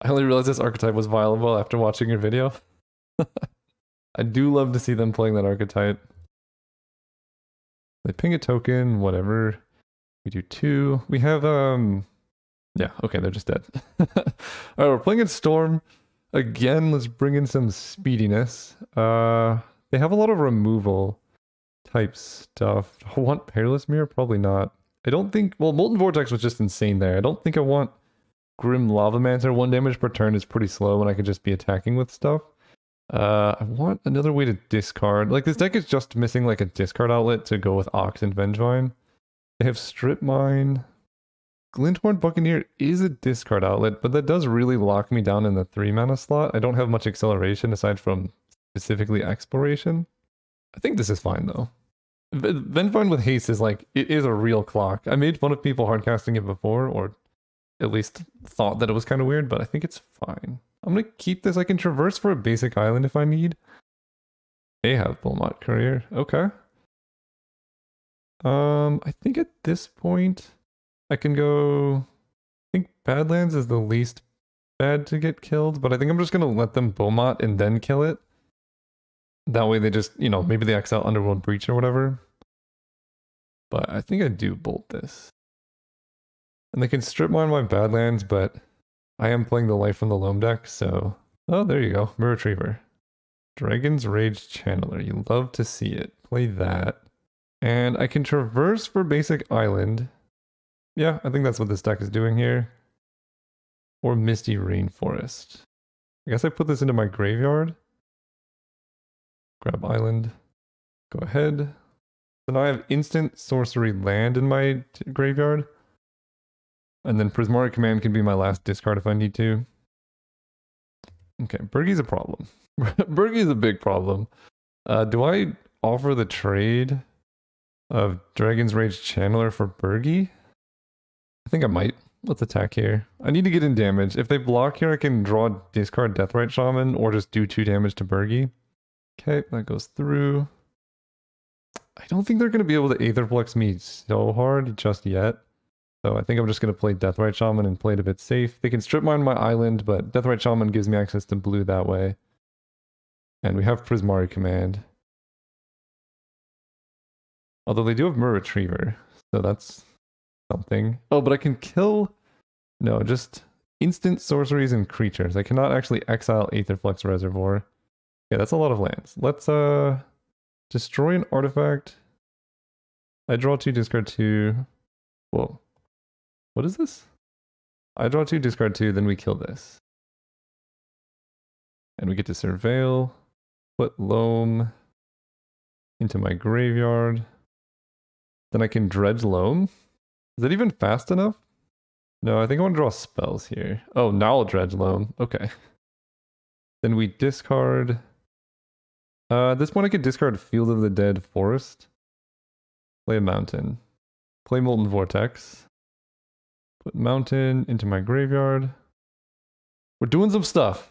I only realized this archetype was viable after watching your video. I do love to see them playing that archetype. They ping a token, whatever. We do 2. We have, yeah, okay, they're just dead. Alright, we're playing in Storm. Again, let's bring in some speediness. They have a lot of removal type stuff. I want Peerless Mirror? Probably not. I don't think, well, Molten Vortex was just insane there. I don't think I want Grim Lavamancer. 1 damage per turn is pretty slow when I could just be attacking with stuff. I want another way to discard. Like, this deck is just missing like a discard outlet to go with Ox and Vengevine. They have Strip Mine. Glinthorn Buccaneer is a discard outlet, but that does really lock me down in the 3 mana slot. I don't have much acceleration aside from specifically exploration. I think this is fine though. Vengevine with haste is like, it is a real clock. I made fun of people hardcasting it before, or at least thought that it was kind of weird, but I think it's fine. I'm gonna keep this. I can traverse for a basic island if I need. They have Bulmot Courier. Okay. I think at this point I can go. I think Badlands is the least bad to get killed, but I think I'm just gonna let them Beaumont and then kill it. That way they just, you know, maybe they exile Underworld Breach or whatever. But I think I do bolt this. And they can strip mine my Badlands, but I am playing the Life from the Loam deck, so... Oh, there you go. Mirror Retriever. Dragon's Rage Channeler. You love to see it. Play that. And I can traverse for basic island. Yeah, I think that's what this deck is doing here. Or Misty Rainforest. I guess I put this into my graveyard. Grab island. Go ahead. So now I have instant sorcery land in my graveyard. And then Prismari Command can be my last discard if I need to. Okay, Bergie's a problem. Bergie's a big problem. Do I offer the trade of Dragon's Rage Channeler for Bergie? I think I might. Let's attack here. I need to get in damage. If they block here, I can draw discard Deathrite Shaman or just do 2 damage to Bergie. Okay, that goes through. I don't think they're going to be able to Aetherflux me so hard just yet. So I think I'm just going to play Deathrite Shaman and play it a bit safe. They can strip mine my island, but Deathrite Shaman gives me access to blue that way. And we have Prismari Command. Although they do have Mirror Retriever, so that's something. Oh, but I can kill... No, just instant sorceries and creatures. I cannot actually exile Aetherflux Reservoir. Yeah, that's a lot of lands. Let's destroy an artifact. I draw 2, discard 2. Whoa. What is this? I draw 2, discard 2, then we kill this. And we get to Surveil. Put Loam into my graveyard. Then I can dredge Loam. Is that even fast enough? No, I think I want to draw spells here. Oh, now I'll dredge Loam. Okay. Then we discard... at this point I could discard Field of the Dead Forest. Play a Mountain. Play Molten Vortex. Put Mountain into my graveyard. We're doing some stuff.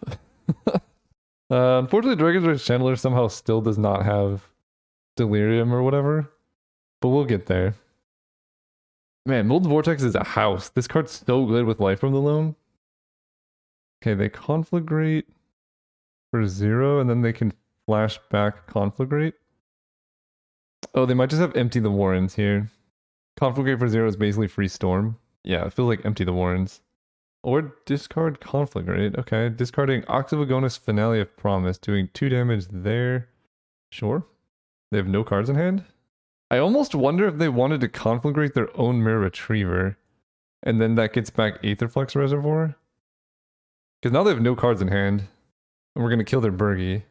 Unfortunately, Dragon's Rage Channeler somehow still does not have Delirium or whatever. But we'll get there. Man, Molten Vortex is a house. This card's so good with Life from the Loam. Okay, they Conflagrate for 0, and then they can flash back Conflagrate. Oh, they might just have Empty the Warrens here. Conflagrate for 0 is basically free Storm. Yeah, it feels like Empty the Warrens. Or discard Conflagrate. Okay, discarding Ox of Agonis Finale of Promise, doing 2 damage there. Sure. They have no cards in hand? I almost wonder if they wanted to Conflagrate their own Mirror Retriever, and then that gets back Aetherflux Reservoir. Because now they have no cards in hand, and we're going to kill their Bergie.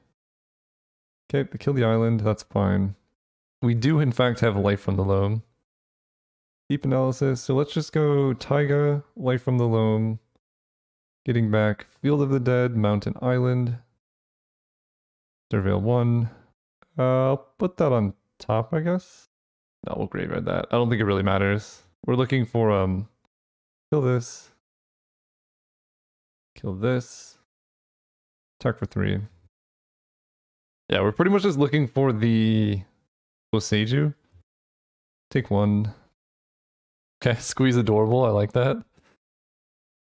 Okay, they kill the island, that's fine. We do in fact have Life from the Loam. Deep analysis, so let's just go Taiga, Life from the Loam, getting back Field of the Dead, Mountain Island, Surveil 1. I'll put that on top, I guess. No, we'll graveyard that. I don't think it really matters. We're looking for, kill this. Kill this. Attack for 3. Yeah, we're pretty much just looking for the Boseiju. Take 1. Okay, squeeze adorable, I like that.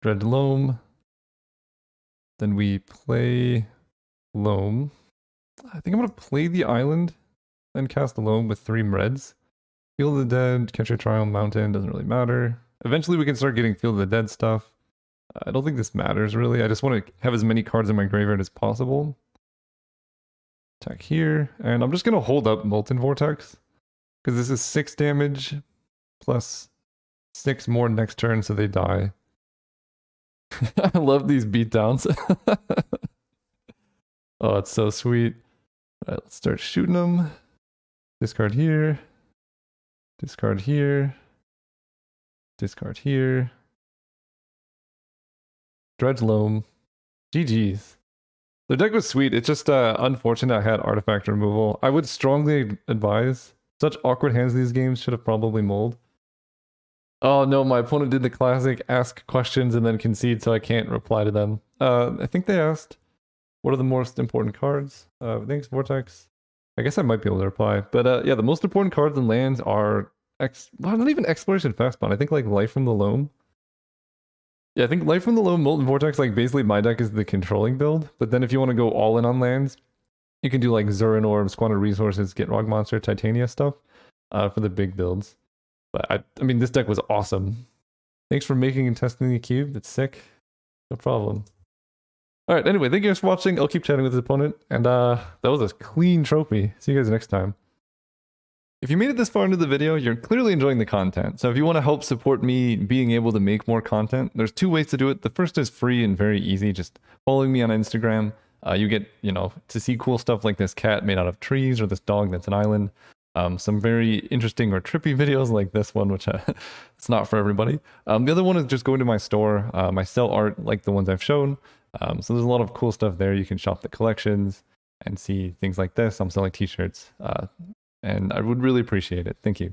Dread Loam. Then we play Loam. I think I'm gonna play the island and cast alone with 3 reds. Field of the Dead, Catch a Trial Mountain, doesn't really matter. Eventually we can start getting Field of the Dead stuff. I don't think this matters really. I just want to have as many cards in my graveyard as possible. Attack here, and I'm just gonna hold up Molten Vortex because this is 6 damage plus 6 more next turn, so they die. I love these beatdowns. Oh, it's so sweet. All right, let's start shooting them. Discard here. Discard here. Discard here. Dredge Loam. GG's. The deck was sweet. It's just unfortunate I had artifact removal. I would strongly advise. Such awkward hands these games should have probably mulled. Oh no, my opponent did the classic ask questions and then concede, so I can't reply to them. I think they asked, what are the most important cards? Thanks, Vortex. I guess I might be able to reply. But yeah, the most important cards and lands are well, not even Exploration Fastbound. I think like Life from the Loam. Yeah, I think Life from the Loam, Molten Vortex, like basically my deck is the controlling build. But then if you want to go all in on lands, you can do like Zurin Orb, Squander Resources, Get Rock Monster, Titania stuff for the big builds. But I mean, this deck was awesome. Thanks for making and testing the cube. That's sick. No problem. All right, anyway, thank you guys for watching. I'll keep chatting with his opponent. And that was a clean trophy. See you guys next time. If you made it this far into the video, you're clearly enjoying the content. So if you want to help support me being able to make more content, there's 2 ways to do it. The first is free and very easy. Just following me on Instagram. You get, to see cool stuff like this cat made out of trees or this dog that's an island. Some very interesting or trippy videos like this one, which it's not for everybody. The other one is just going to my store. I sell art like the ones I've shown. So there's a lot of cool stuff there. You can shop the collections and see things like this. I'm selling t-shirts. And I would really appreciate it. Thank you.